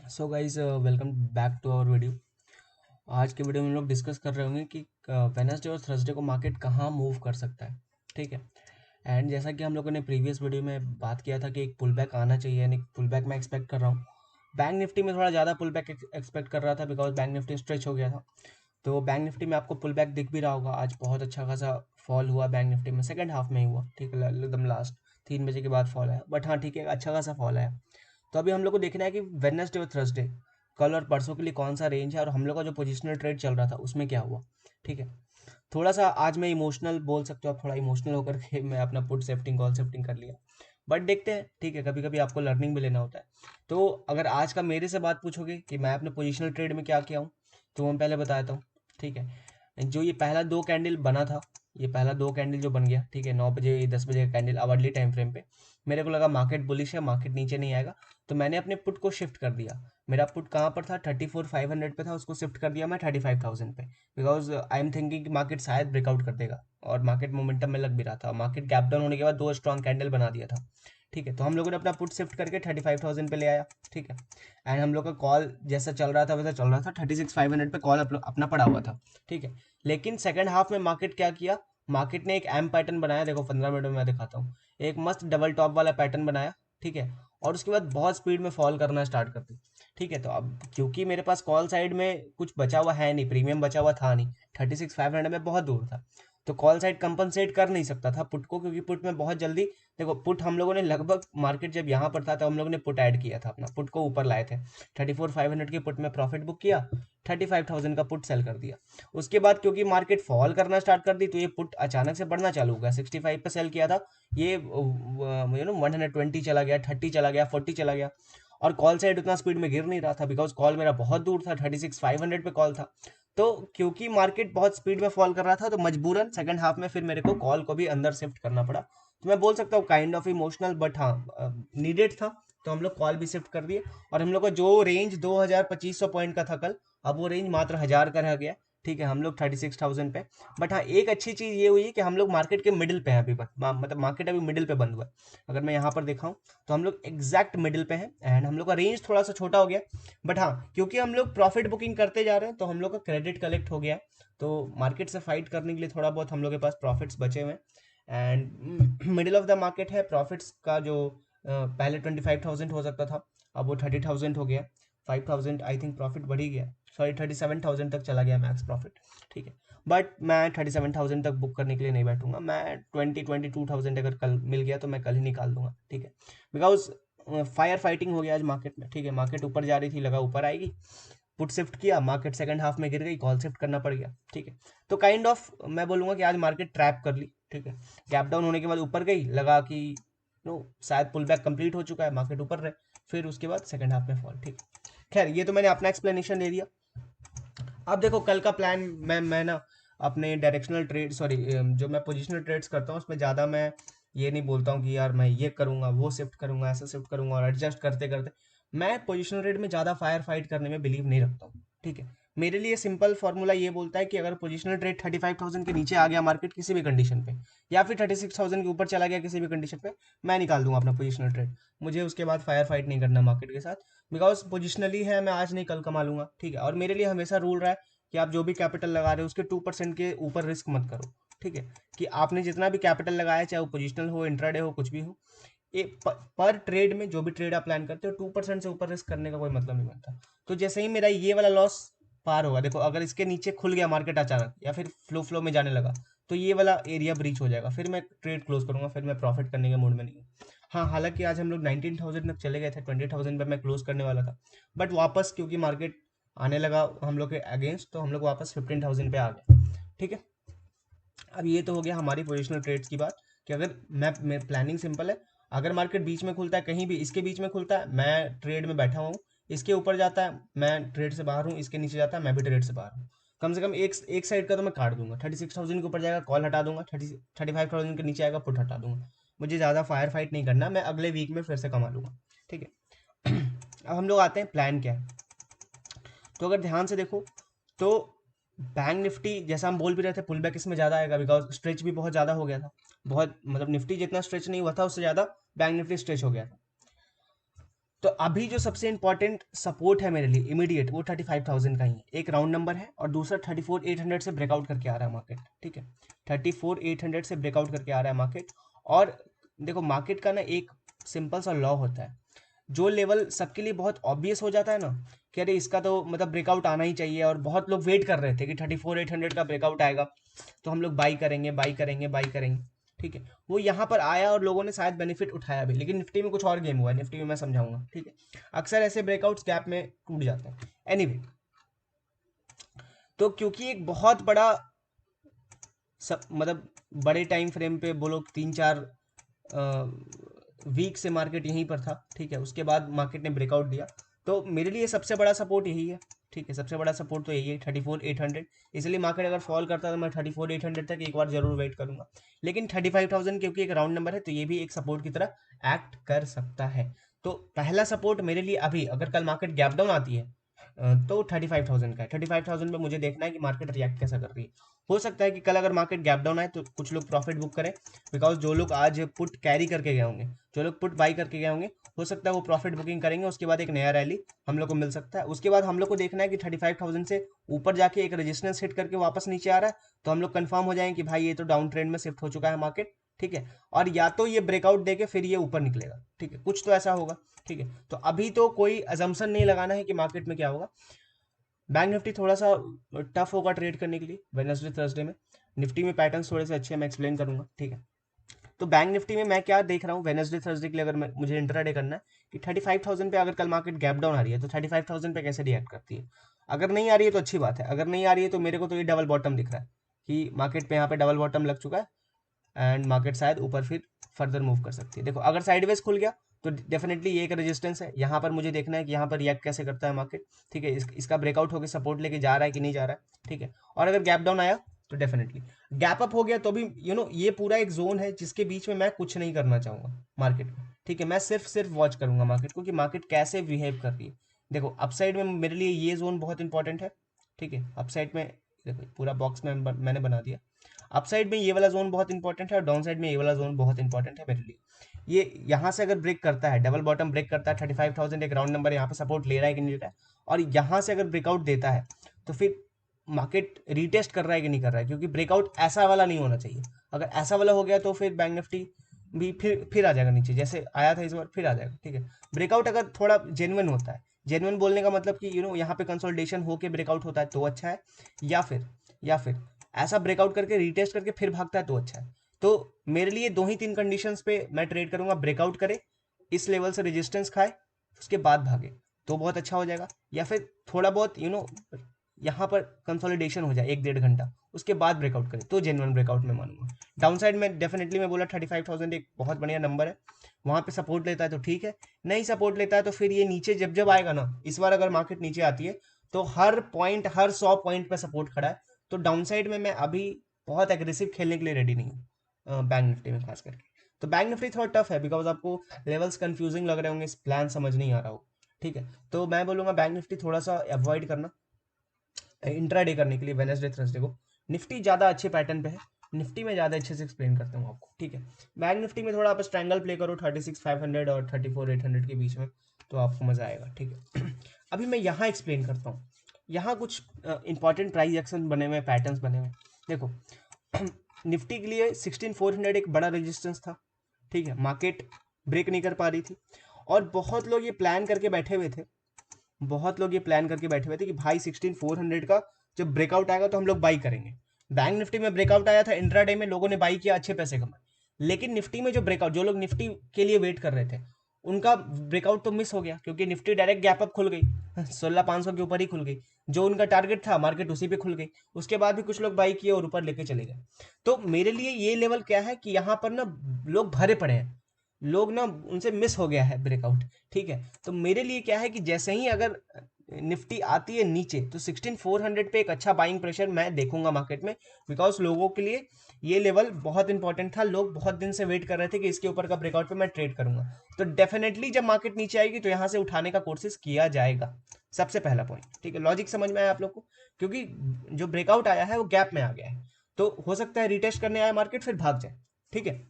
So guys welcome back to our video. आज के video में हम लोग डिस्कस कर रहे होंगे कि वेनसडे और थर्सडे को मार्केट कहाँ मूव कर सकता है। ठीक है। एंड जैसा कि हम लोगों ने प्रीवियस वीडियो में बात किया था कि एक पुल बैक आना चाहिए, यानी पुल बैक मैं एक्सपेक्ट कर रहा हूँ। बैंक निफ्टी में थोड़ा ज़्यादा पुल बैक एक्सपेक्ट कर रहा था बिकॉज बैंक निफ्टी स्ट्रेच हो गया था। तो बैंक निफ्टी में आपको पुल बैक दिख भी रहा होगा। आज बहुत अच्छा खासा फॉल हुआ बैंक निफ्टी में, सेकंड हाफ में ही हुआ। ठीक है, एकदम लास्ट 3 बजे के बाद फॉल आया, बट हाँ ठीक है, अच्छा खासा फॉल आया। तो अभी हम लोग को देखना है कि वेडनेसडे और थर्सडे, कल और परसों के लिए कौन सा रेंज है और हम लोग का जो पोजिशनल ट्रेड चल रहा था उसमें क्या हुआ। ठीक है। थोड़ा सा आज मैं इमोशनल बोल सकते हो आप, थोड़ा इमोशनल होकर के मैं अपना पुट सेफ्टिंग कॉल सेफ्टिंग कर लिया। बट देखते हैं, ठीक है, कभी कभी आपको लर्निंग भी लेना होता है। तो अगर आज का मेरे से बात पूछोगे कि मैं अपने पोजिशनल ट्रेड में क्या किया हूँ, तो मैं पहले बताता हूँ। ठीक है, जो ये पहला दो कैंडल बना था, ये पहला दो कैंडल जो बन गया, ठीक है, 9 बजे 10 बजे का कैंडल आवरली टाइम फ्रेम पे, मेरे को लगा मार्केट बुलिश है, मार्केट नीचे नहीं आएगा। तो मैंने अपने पुट को शिफ्ट कर दिया। मेरा पुट कहाँ पर था, 34,500 पे था, उसको शिफ्ट कर दिया मैं 35,000 पे। बिकॉज आई एम थिंकिंग कि मार्केट शायद ब्रेकआउट कर देगा, और मार्केट मोमेंटम में लग भी रहा था। मार्केट गैप डाउन होने के बाद दो स्ट्रॉन्ग कैंडल बना दिया था। ठीक है, तो हम लोगों ने अपना पुट शिफ्ट करके 35,000 पे ले आया। ठीक है। एंड हम लोग का कॉल जैसा चल रहा था वैसा चल रहा था, 36,500 पे कॉल अपना पड़ा हुआ था। ठीक है। लेकिन सेकंड हाफ में मार्केट क्या किया, मार्केट ने एक एम पैटर्न बनाया, देखो 15 मिनट में मैं दिखाता हूँ। एक मस्त डबल टॉप वाला पैटर्न बनाया। ठीक है। और उसके बाद बहुत स्पीड में फॉल करना स्टार्ट कर दी। ठीक है, तो अब क्योंकि मेरे पास कॉल साइड में कुछ बचा हुआ है नहीं, प्रीमियम बचा हुआ था नहीं, 36,500 में बहुत दूर था। तो कॉल साइड कंपनसेट कर नहीं सकता था पुट को, क्योंकि पुट में बहुत जल्दी, देखो पुट हम लोगों ने लगभग मार्केट जब यहाँ पर था तो हम लोगों ने पुट ऐड किया था, अपना पुट को ऊपर लाए थे। 34,500 की पुट में प्रॉफिट बुक किया, 35,000 का पुट सेल कर दिया। उसके बाद क्योंकि मार्केट फॉल करना स्टार्ट कर दी, तो ये पुट अचानक से बढ़ना चालू हो गया। 65 पे सेल किया था, ये 120 चला गया, 30 चला गया, 40 चला गया। और कॉल साइड उतना स्पीड में गिर नहीं रहा था, बिकॉज कॉल मेरा बहुत दूर था, 36,500 पे कॉल था। तो क्योंकि मार्केट बहुत स्पीड में फॉल कर रहा था, तो मजबूरन सेकंड हाफ में फिर मेरे को कॉल को भी अंदर शिफ्ट करना पड़ा। तो मैं बोल सकता हूँ काइंड ऑफ इमोशनल, बट हाँ नीडेड था। तो हम लोग कॉल भी शिफ्ट कर दिए, और हम लोग का जो रेंज 2,2500 पॉइंट का था कल, अब वो रेंज मात्र 1,000 का रह गया। ठीक है, हम लोग 36,000 पे। बट हाँ, एक अच्छी चीज़ ये हुई कि हम लोग मार्केट के मिडिल पे हैं अभी, मतलब मार्केट अभी मिडिल पे बंद हुआ है। अगर मैं यहाँ पर दिखाऊं तो हम लोग एग्जैक्ट मिडिल पे हैं, एंड हम लोग का रेंज थोड़ा सा छोटा हो गया। बट हाँ, क्योंकि हम लोग प्रॉफिट बुकिंग करते जा रहे हैं, तो हम लोग का क्रेडिट कलेक्ट हो गया है। तो मार्केट से फाइट करने के लिए थोड़ा बहुत हम लोग के पास प्रॉफिट्स बचे हुए हैं। And middle of the market है, प्रॉफिट्स का जो पहले 25,000 हो सकता था, अब वो 30,000 हो गया। 5,000 आई थिंक प्रॉफिट बढ़ ही गया, सॉरी 37,000 तक चला गया मैक्स प्रॉफिट। ठीक है। बट मैं 37,000 तक बुक करने के लिए नहीं बैठूंगा, मैं 22,000 अगर कल मिल गया तो मैं कल ही निकाल दूंगा। ठीक है। बिकॉज फायर फाइटिंग हो गया आज मार्केट में। ठीक है, मार्केट ऊपर जा रही थी, लगा ऊपर आएगी, पुट शिफ्ट किया, मार्केट सेकंड हाफ में गिर गई, कॉल शिफ्ट करना पड़ गया। ठीक है। तो काइंड ऑफ मैं बोलूंगा कि आज मार्केट ट्रैप कर ली। ठीक है। गैप डाउन होने के बाद ऊपर गई, लगा कि नो शायद पुल बैक कंप्लीट हो चुका है, मार्केट ऊपर रहे, फिर उसके बाद सेकंड हाफ में फॉल। ठीक है। खैर, ये तो मैंने अपना एक्सप्लेनेशन दे दिया। अब देखो कल का प्लान, मैं ना अपने डायरेक्शनल ट्रेड, सॉरी जो मैं पोजिशनल ट्रेड्स करता हूँ उसमें ज़्यादा मैं ये नहीं बोलता हूँ कि यार मैं ये करूँगा, वो शिफ्ट करूँगा, ऐसा शिफ्ट करूँगा, और एडजस्ट करते करते मैं पोजिशनल ट्रेड में ज़्यादा फायर फाइट करने में बिलीव नहीं रखता हूँ। ठीक है। मेरे लिए सिंपल फॉर्मूला ये बोलता है कि अगर पोजिशनल ट्रेड 35,000 के नीचे आ गया मार्केट किसी भी कंडीशन पे, या फिर 36,000 के ऊपर चला गया किसी भी कंडीशन पे, मैं निकाल दूंगा अपना पोजिशनल ट्रेड। मुझे उसके बाद फायर फाइट नहीं करना मार्केट के साथ, बिकॉज पोजिशनली है, मैं आज नहीं कल कमा लूंगा। ठीक है। और मेरे लिए हमेशा रूल रहा है कि आप जो भी कैपिटल लगा रहे हो उसके 2% के ऊपर रिस्क मत करो। ठीक है। कि आपने जितना भी कैपिटल लगाया, चाहे वो पोजिशनल हो, इंट्राडे हो, कुछ भी हो, ये पर ट्रेड में जो भी ट्रेड आप प्लान करते हो 2% से ऊपर रिस्क करने का कोई मतलब नहीं बनता। तो जैसे ही मेरा ये वाला लॉस पार होगा, देखो अगर इसके नीचे खुल गया मार्केट अचानक, या फिर फ्लो फ्लो में जाने लगा, तो ये वाला एरिया ब्रीच हो जाएगा, फिर मैं ट्रेड क्लोज करूंगा, फिर मैं प्रॉफिट करने के मूड में नहीं हूँ। हाँ, हालांकि आज हम लोग 19,000 तक चले गए थे, 20,000 पे मैं क्लोज करने वाला था। बट वापस क्योंकि मार्केट आने लगा हम लोग के अगेंस्ट, तो हम लोग वापस 15,000 पे आ गए। ठीक है। अब ये तो हो गया हमारी पोजिशनल ट्रेड्स की बात, कि अगर मैं प्लानिंग सिंपल है, अगर मार्केट बीच में खुलता है, कहीं भी इसके बीच में खुलता है, मैं ट्रेड में बैठा हूँ, इसके ऊपर जाता है मैं ट्रेड से बाहर हूँ, इसके नीचे जाता है मैं भी ट्रेड से बाहर हूँ। कम से कम एक साइड का तो मैं काट दूंगा। 36,000 के ऊपर जाएगा कॉल हटा दूंगा, 35,000 के नीचे आएगा पुट हटा दूंगा। मुझे ज़्यादा फायर फाइट नहीं करना, मैं अगले वीक में फिर से कमा लूंगा। ठीक है। अब हम लोग आते हैं प्लान क्या है। तो अगर ध्यान से देखो, तो बैंक निफ्टी जैसा हम बोल भी रहे थे, पुल बैक इसमें ज़्यादा आएगा, बिकॉज स्ट्रेच भी बहुत ज़्यादा हो गया था। बहुत मतलब निफ्टी जितना स्ट्रेच नहीं हुआ था, उससे ज़्यादा बैंक निफ्टी स्ट्रेच हो गया था। तो अभी जो सबसे इंपॉर्टेंट सपोर्ट है मेरे लिए इमीडिएट, वो 35,000 का ही है। एक राउंड नंबर है और दूसरा 34,800 से ब्रेकआउट करके आ रहा है मार्केट, ठीक है। 34,800 से ब्रेकआउट करके आ रहा है मार्केट। और देखो मार्केट का ना एक सिंपल सा लॉ होता है, जो लेवल सबके लिए बहुत ऑब्वियस हो जाता है ना कि अरे इसका तो मतलब ब्रेकआउट आना ही चाहिए, और बहुत लोग वेट कर रहे थे कि 34,800 का ब्रेकआउट आएगा तो हम लोग बाई करेंगे बाई करेंगे बाई करेंगे, ठीक है। वो यहाँ पर आया और लोगों ने शायद बेनिफिट उठाया भी, लेकिन निफ्टी में कुछ और गेम हुआ है, निफ्टी में मैं समझाऊंगा, ठीक है। अक्सर ऐसे ब्रेकआउट्स गैप में टूट जाते हैं। एनीवे, तो क्योंकि एक बहुत बड़ा सब मतलब बड़े टाइम फ्रेम पे बोलो 3-4 वीक से मार्केट यहीं पर था, ठीक है। उसके बाद मार्केट ने ब्रेकआउट दिया, तो मेरे लिए सबसे बड़ा सपोर्ट यही है, ठीक है। सबसे बड़ा सपोर्ट तो यही है 34,800। इसलिए मार्केट अगर फॉल करता है तो मैं 34,800 तक एक बार जरूर वेट करूंगा। लेकिन 35,000 क्योंकि एक राउंड नंबर है तो ये भी एक सपोर्ट की तरह एक्ट कर सकता है। तो पहला सपोर्ट मेरे लिए अभी, अगर कल मार्केट गैप डाउन आती है तो 35,000 का है। 35,000 पे मुझे देखना है कि मार्केट रिएक्ट कैसा कर रही है। हो सकता है कि कल अगर मार्केट गैप डाउन आए तो कुछ लोग प्रॉफिट बुक करें, बिकॉज जो लोग आज पुट कैरी करके गए होंगे, जो लोग पुट बाई करके गए होंगे, हो सकता है वो प्रॉफिट बुकिंग करेंगे। उसके बाद एक नया रैली हम लोग को मिल सकता है। उसके बाद हम लोग को देखना है कि 35,000 से ऊपर जाके एक रेजिस्टेंस हिट करके वापस नीचे आ रहा है, तो हम लोग कंफर्म हो जाएंगे कि भाई ये तो डाउन ट्रेंड में शिफ्ट हो चुका है मार्केट, ठीक है। और या तो ये ब्रेकआउट देके फिर ये ऊपर निकलेगा, ठीक है, कुछ तो ऐसा होगा, ठीक है। तो अभी तो कोई अजम्पशन नहीं लगाना है कि मार्केट में क्या होगा। बैंक निफ्टी थोड़ा सा टफ होगा ट्रेड करने के लिए वेडनेसडे थर्सडे में। निफ्टी में पैटर्न्स थोड़े से अच्छे हैं, मैं एक्सप्लेन करूंगा, ठीक है। तो बैंक निफ्टी में मैं क्या देख रहा हूँ वेडनेसडे थर्सडे के लिए, अगर मुझे इंट्राडे करना है कि 35,000 पे अगर कल मार्केट गैप डाउन आ रही है तो 35,000 पे कैसे रिएक्ट करती है। अगर नहीं आ रही है तो अच्छी बात है, अगर नहीं आ रही है तो मेरे को तो ये डबल बॉटम दिख रहा है कि मार्केट पे यहाँ पे डबल बॉटम लग चुका है, एंड मार्केट शायद ऊपर फिर फर्दर मूव कर सकती है। देखो अगर साइडवेज खुल गया तो डेफिनेटली ये एक रेजिस्टेंस है, यहाँ पर मुझे देखना है कि यहाँ पर रिएक्ट कैसे करता है मार्केट, ठीक है। इसका ब्रेकआउट होकर सपोर्ट लेके जा रहा है कि नहीं जा रहा है, ठीक है। और अगर गैप डाउन आया तो डेफिनेटली, गैप अप हो गया तो भी ये पूरा एक जोन है जिसके बीच में मैं कुछ नहीं करना चाहूंगा मार्केट में, ठीक है। मैं सिर्फ वॉच करूंगा मार्केट को कि मार्केट कैसे बिहेव कर रही है। देखो अपसाइड में मेरे लिए ये जोन बहुत इंपॉर्टेंट है, ठीक है। अपसाइड में देखो पूरा बॉक्स में मैंने बना दिया। अपसाइड में ये वाला जोन बहुत इंपॉर्टेंट है और डाउन साइड में ये वाला जोन बहुत इंपॉर्टेंट है मेरे लिए। ये यहाँ से अगर ब्रेक करता है, डबल बॉटम ब्रेक करता है, 35,000 एक राउंड नंबर यहाँ पे सपोर्ट ले रहा है कि नहीं ले रहा है, और यहाँ से अगर ब्रेकआउट देता है तो फिर मार्केट रीटेस्ट कर रहा है कि नहीं कर रहा है, क्योंकि ब्रेकआउट ऐसा वाला नहीं होना चाहिए। अगर ऐसा वाला हो गया तो फिर बैंक निफ्टी भी फिर आ जाएगा नीचे, जैसे आया था इस बार फिर आ जाएगा, ठीक है। ब्रेकआउट अगर थोड़ा जेन्युइन होता है, जेन्युइन बोलने का मतलब कि यहाँ पे कंसोलिडेशन होके ब्रेकआउट होता है तो अच्छा है, या फिर ऐसा ब्रेकआउट करके रीटेस्ट करके फिर भागता है तो अच्छा है। तो मेरे लिए दो ही तीन कंडीशंस पे मैं ट्रेड करूंगा, ब्रेकआउट करे, इस लेवल से रेजिस्टेंस खाए, उसके बाद भागे तो बहुत अच्छा हो जाएगा। या फिर थोड़ा बहुत यहाँ पर कंसोलिडेशन हो जाए 1-1.5 घंटा, उसके बाद ब्रेकआउट करे तो जेन्युइन ब्रेकआउट में मानूंगा। डाउन साइड में डेफिनेटली मैं बोला 35,000 एक बहुत बढ़िया नंबर है, वहां पे सपोर्ट लेता है तो ठीक है, नहीं सपोर्ट लेता है तो फिर ये नीचे जब जब आएगा ना, इस बार अगर मार्केट नीचे आती है तो हर पॉइंट, हर 100 पॉइंट पे सपोर्ट खड़ा है। तो डाउन साइड में मैं अभी बहुत एग्रेसिव खेलने के लिए रेडी नहीं हूँ बैंक निफ्टी में खास करके। तो बैंक निफ्टी थोड़ा टफ है बिकॉज आपको लेवल्स कंफ्यूजिंग लग रहे होंगे, प्लान समझ नहीं आ रहा हो, ठीक है। तो मैं बोलूंगा बैंक निफ्टी थोड़ा सा अवॉइड करना इंट्राडे करने के लिए वेडनेसडे थर्सडे को। निफ्टी ज़्यादा अच्छे पैटर्न पे है, निफ्टी में ज़्यादा अच्छे से एक्सप्लेन करता हूँ आपको, ठीक है। बैंक निफ्टी में थोड़ा आप स्ट्रैंगल प्ले करो 36,500 और 34,800 के बीच में, तो आपको मज़ा आएगा, ठीक है। अभी मैं यहाँ एक्सप्लेन करता हूँ, यहाँ कुछ इंपॉर्टेंट प्राइस एक्शन बने हुए, पैटर्न्स बने हुए। देखो निफ्टी के लिए 16,400 एक बड़ा रेजिस्टेंस था, ठीक है। मार्केट ब्रेक नहीं कर पा रही थी और बहुत लोग ये प्लान करके बैठे हुए थे, बहुत लोग ये प्लान करके बैठे हुए थे कि भाई 16,400 का जब ब्रेकआउट आएगा तो हम लोग बाई करेंगे। बैंक निफ्टी में ब्रेकआउट आया था इंट्राडे में, लोगों ने बाई किया, अच्छे पैसे कमाए। लेकिन निफ्टी में जो ब्रेकआउट, जो लोग निफ्टी के लिए वेट कर रहे थे उनका ब्रेकआउट तो मिस हो गया, क्योंकि निफ्टी डायरेक्ट गैप अप खुल गई 16,500 के ऊपर ही खुल गई। जो उनका टारगेट था मार्केट उसी पे खुल गई, उसके बाद भी कुछ लोग बाई किए और ऊपर लेके चले गए। तो मेरे लिए ये लेवल क्या है कि यहाँ पर ना लोग भरे पड़े हैं, लोग ना उनसे मिस हो गया है ब्रेकआउट, ठीक है। तो मेरे लिए क्या है कि जैसे ही अगर निफ्टी आती है नीचे तो 16,400 पे एक अच्छा बाइंग प्रेशर मैं देखूंगा मार्केट में, बिकॉज लोगों के लिए ये लेवल बहुत इंपॉर्टेंट था। लोग बहुत दिन से वेट कर रहे थे कि इसके ऊपर का ब्रेकआउट पे मैं ट्रेड करूंगा। तो डेफिनेटली जब मार्केट नीचे आएगी तो यहाँ से उठाने का कोशिश किया जाएगा, सबसे पहला पॉइंट, ठीक है। लॉजिक समझ में आया आप लोग को, क्योंकि जो ब्रेकआउट आया है वो गैप में आ गया है, तो हो सकता है रिटेस्ट करने आए मार्केट फिर भाग जाए, ठीक है।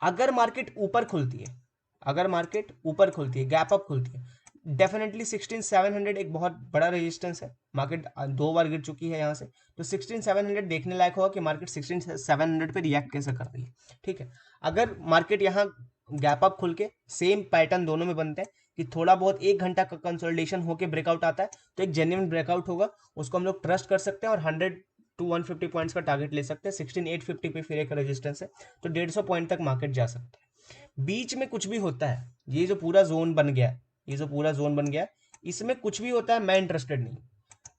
अगर मार्केट ऊपर खुलती है, अगर मार्केट ऊपर खुलती है, गैप अप खुलती है, डेफिनेटली 16700 एक बहुत बड़ा रेजिस्टेंस है। मार्केट 2 बार गिर चुकी है यहाँ से, तो 16700 देखने लायक होगा कि मार्केट 16700 पे रिएक्ट कैसे कर रही है। ठीक है, अगर मार्केट यहाँ गैप अप खुल के सेम पैटर्न दोनों में बनते हैं कि थोड़ा बहुत 1 घंटा का कंसोलिडेशन होकर ब्रेकआउट आता है, तो एक जेन्युइन ब्रेकआउट होगा, उसको हम लोग ट्रस्ट कर सकते हैं और 100 to 150 पॉइंट्स का टारगेट ले सकते हैं। 16850 पे फिर एक रेजिस्टेंस है, तो 150 पॉइंट तक मार्केट जा सकता है। बीच में कुछ भी होता है, ये जो पूरा जोन बन गया, ये जो पूरा जोन बन गया, इसमें कुछ भी होता है, मैं इंटरेस्टेड नहीं।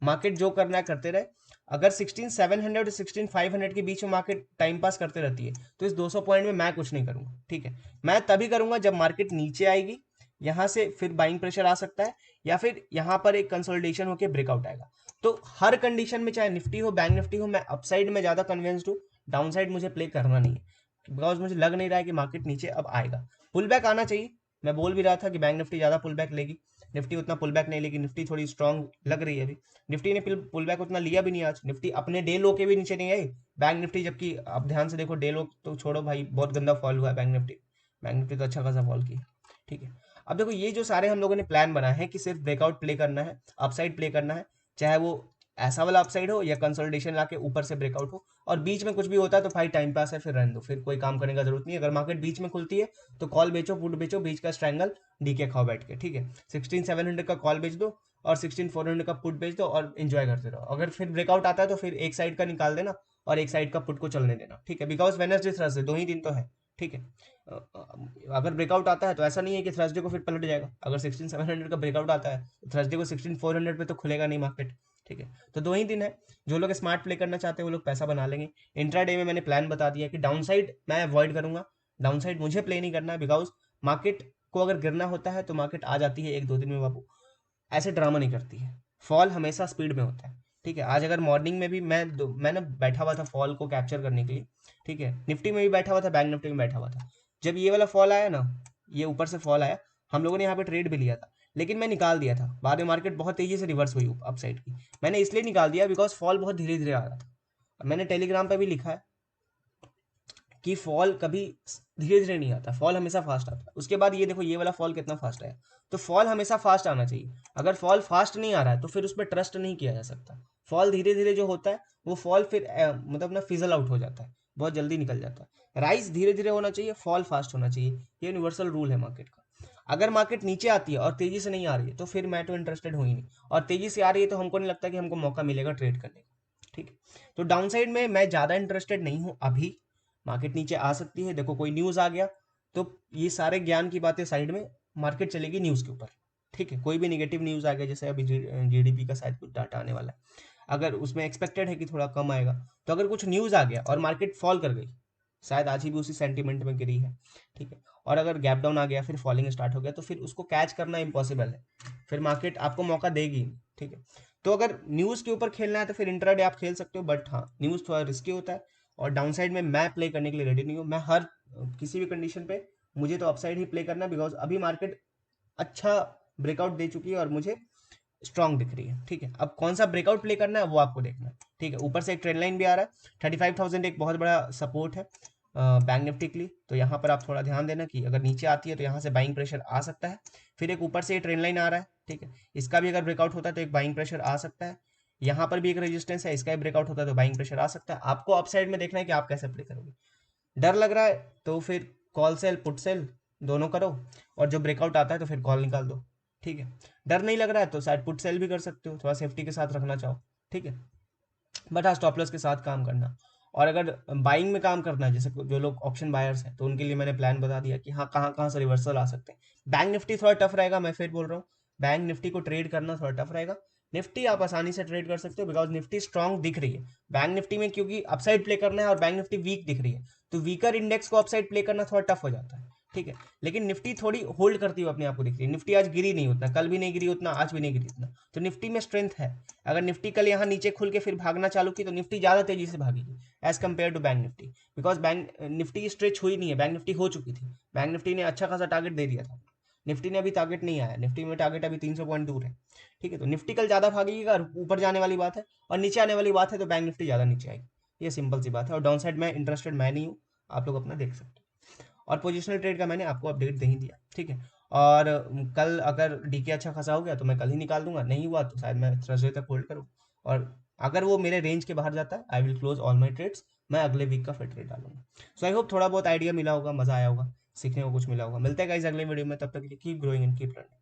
मार्केट जो करना है करते रहे। अगर 16700 और 16500 के बीच में मार्केट टाइम पास करते रहती है, तो इस 200 पॉइंट में मैं कुछ नहीं करूंगा। ठीक है, मैं तभी करूंगा जब मार्केट नीचे आएगी, यहां से फिर बाइंग प्रेशर आ सकता है, या फिर यहां पर एक कंसोलिडेशन होकर ब्रेकआउट आएगा। तो हर कंडीशन में, चाहे निफ्टी हो, बैंक निफ्टी हो, मैं अपसाइड में ज्यादा कन्विंस्ड हूँ, डाउन साइड मुझे प्ले करना नहीं है, बिकॉज मुझे लग नहीं रहा है कि मार्केट नीचे अब आएगा। पुल बैक आना चाहिए, मैं बोल भी रहा था कि बैंक निफ्टी ज्यादा पुल बैक लेगी, निफ्टी उतना पुल बैक नहीं लेगी। निफ्टी थोड़ी स्ट्रांग लग रही है अभी, निफ्टी ने पुल बैक उतना लिया भी नहीं आज। निफ्टी अपने डे लो के भी नीचे नहीं आई, बैंक निफ्टी, जबकि आप ध्यान से देखो, डे लो तो छोड़ो भाई, बहुत गंदा फॉल हुआ है बैंक निफ्टी। बैंक निफ्टी तो अच्छा खासा फॉल किया। ठीक है, अब देखो ये जो सारे हम लोगों ने प्लान बनाए हैं कि सिर्फ ब्रेकआउट प्ले करना है, अपसाइड प्ले करना है, चाहे वो ऐसा वाला अपसाइड हो या कंसोलिडेशन लाके ऊपर से ब्रेकआउट हो, और बीच में कुछ भी होता है तो भाई टाइम पास है, फिर रहने दो, फिर कोई काम करने का जरूरत नहीं है। अगर मार्केट बीच में खुलती है तो कॉल बेचो, पुट बेचो, बीच का स्ट्रैंगल डीके खाओ बैठ के। ठीक है, 16700 का कॉल बेच दो और 16400 का पुट बेच दो और एंजॉय करते रहो। अगर फिर ब्रेकआउट आता है तो फिर एक साइड का निकाल देना और एक साइड का पुट को चलने देना। ठीक है, बिकॉज वेडनेसडे थर्सडे 2 ही दिन तो है। ठीक है, अगर ब्रेकआउट आता है तो ऐसा नहीं है कि थर्सडे को फिर पलट जाएगा। अगर 16700 का ब्रेकआउट आता है तो थर्सडे को 16400 पे तो खुलेगा नहीं मार्केट। ठीक है, तो 2 ही दिन है, जो लोग स्मार्ट प्ले करना चाहते हैं वो लोग पैसा बना लेंगे। इंट्राडे में मैंने प्लान बता दिया कि डाउन साइड मैं अवॉइड करूंगा, डाउन साइड मुझे प्ले नहीं करना है, बिकॉज मार्केट को अगर गिरना होता है तो मार्केट आ जाती है 1-2 दिन में बाबू, ऐसे ड्रामा नहीं करती है। फॉल हमेशा स्पीड में होता है। ठीक है, आज अगर मॉर्निंग में भी मैं ना बैठा हुआ था फॉल को कैप्चर करने के लिए। ठीक है, निफ्टी में भी बैठा हुआ था, बैंक निफ्टी में बैठा हुआ था। जब ये वाला फॉल आया ना, ये ऊपर से फॉल आया, हम लोगों ने यहाँ पे ट्रेड भी लिया था, लेकिन मैं निकाल दिया था। बाद में मार्केट बहुत तेजी से रिवर्स हुई अपसाइड की, मैंने इसलिए निकाल दिया बिकॉज फॉल बहुत धीरे धीरे आ रहा था। मैंने टेलीग्राम पे भी लिखा है कि फॉल कभी धीरे धीरे नहीं आता, फॉल हमेशा फास्ट आता है। उसके बाद ये देखो, ये वाला फॉल कितना फास्ट आया, तो फॉल हमेशा फास्ट आना चाहिए। अगर फॉल फास्ट नहीं आ रहा है तो फिर उस पर ट्रस्ट नहीं किया जा सकता। फॉल धीरे धीरे जो होता है वो फॉल फिर मतलब ना फिजल आउट हो जाता है, बहुत जल्दी निकल जाता है। राइज धीरे धीरे होना चाहिए, फॉल फास्ट होना चाहिए, ये यूनिवर्सल रूल है मार्केट का। अगर मार्केट नीचे आती है और तेजी से नहीं आ रही है तो फिर मैं तो इंटरेस्टेड हूँ ही नहीं, और तेजी से आ रही है तो हमको नहीं लगता कि हमको मौका मिलेगा ट्रेड करने का। ठीक है, तो डाउन साइड में मैं ज़्यादा इंटरेस्टेड नहीं हूँ अभी। मार्केट नीचे आ सकती है, देखो कोई न्यूज़ आ गया तो ये सारे ज्ञान की बातें साइड में, मार्केट चलेगी न्यूज़ के ऊपर। ठीक है, कोई भी नेगेटिव न्यूज़ आ गया, जैसे अभी जीडीपी का शायद कुछ डाटा आने वाला है, अगर उसमें एक्सपेक्टेड है कि थोड़ा कम आएगा, तो अगर कुछ न्यूज़ आ गया और मार्केट फॉल कर गई, शायद आज ही भी उसी सेंटीमेंट में गिरी है। ठीक है, और अगर गैप डाउन आ गया, फिर फॉलिंग स्टार्ट हो गया, तो फिर उसको कैच करना इम्पॉसिबल है, फिर मार्केट आपको मौका देगी। ठीक है, तो अगर न्यूज़ के ऊपर खेलना है तो फिर इंट्राडे आप खेल सकते हो, बट हाँ न्यूज़ थोड़ा रिस्की होता है, और डाउन साइड में मैं प्ले करने के लिए रेडी नहीं हूँ। मैं हर किसी भी कंडीशन पे मुझे तो अपसाइड ही प्ले करना है, बिकॉज अभी मार्केट अच्छा ब्रेकआउट दे चुकी है और मुझे स्ट्रांग दिख रही है। ठीक है, अब कौन सा ब्रेकआउट प्ले करना है वो आपको देखना है। ठीक है, ऊपर से एक ट्रेंड लाइन भी आ रहा है, 35,000 एक बहुत बड़ा सपोर्ट है बैंक निफ्टी के लिए, तो यहाँ पर आप थोड़ा ध्यान देना कि अगर नीचे आती है तो यहाँ से बाइंग प्रेशर आ सकता है। फिर एक ऊपर से ट्रेंड लाइन आ रहा है, ठीक है, इसका भी अगर ब्रेकआउट होता है तो एक बाइंग प्रेशर आ सकता है। यहाँ पर भी एक रेजिस्टेंस है, इसका भी ब्रेकआउट होता है तो बाइंग प्रेशर आ सकता है। आपको अपसाइड में देखना है कि आप कैसे प्ले करोगे। डर लग रहा है तो फिर कॉल सेल पुट सेल दोनों करो, और जो ब्रेकआउट आता है तो फिर कॉल निकाल दो। ठीक है, डर नहीं लग रहा है तो शायद पुट सेल भी कर सकते हो, थोड़ा सेफ्टी के साथ रखना चाहो। ठीक है, बट हाँ स्टॉप लॉस के साथ काम करना। और अगर बाइंग में काम करना है, जैसे जो लोग ऑप्शन बायर्स हैं, तो उनके लिए मैंने प्लान बता दिया कि हाँ कहाँ कहाँ से रिवर्सल आ सकते हैं। बैंक निफ्टी थोड़ा टफ रहेगा, मैं फिर बोल रहा हूँ, बैंक निफ्टी को ट्रेड करना थोड़ा टफ रहेगा। निफ्टी आप आसानी से ट्रेड कर सकते हो, बिकॉज निफ्टी स्ट्रांग दिख रही है। बैंक निफ्टी में क्योंकि अपसाइड प्ले करना है और बैंक निफ्टी वीक दिख रही है, तो वीकर इंडेक्स को अपसाइड प्ले करना थोड़ा टफ हो जाता है। ठीक है, लेकिन निफ्टी थोड़ी होल्ड करती हुई अपने आप को दिख रही है। निफ्टी आज गिरी नहीं उतना, कल भी नहीं गिरी उतना, आज भी नहीं गिरी उतना, तो निफ्टी में स्ट्रेंथ है। अगर निफ्टी कल यहाँ नीचे खुल के फिर भागना चालू की तो निफ्टी ज्यादा तेजी से भागेगी as compare to bank Nifty, because bank Nifty stretch हुई नहीं है, बैंक निफ्टी हो चुकी थी। बैंक निफ्टी ने अच्छा खासा टारगेट दे दिया था, निफ्टी ने अभी टारगेट नहीं आया, निफ्टी में टारगेट अभी 300 पॉइंट दूर है। ठीक है, तो निफ्टी कल ज्यादा भागेगी अगर ऊपर जाने वाली बात है, और नीचे आने वाली बात है तो बैंक निफ्टी ज्यादा नीचे आएगी। ये सिंपल सी बात है, और डाउन साइड में इंटरेस्टेड मैं नहीं हूँ, आप लोग अपना देख सकते हो। और पोजिशनल ट्रेड का मैंने आपको अपडेट दे ही दिया, ठीक है। और कल अगर डीके अच्छा खासा हो गया तो मैं कल ही निकाल दूंगा, नहीं हुआ तो शायद मैं थर्सडे तक होल्ड करूँ। और अगर वो मेरे रेंज के बाहर जाता है I will close all my trades, मैं अगले वीक का फिर ट्रेड डालूंगा। सो आई होप थोड़ा बहुत आइडिया मिला होगा, मजा आया होगा, सीखने को कुछ मिला होगा। मिलते हैं गाइस अगले वीडियो में, तब तक के लिए keep growing and keep learning.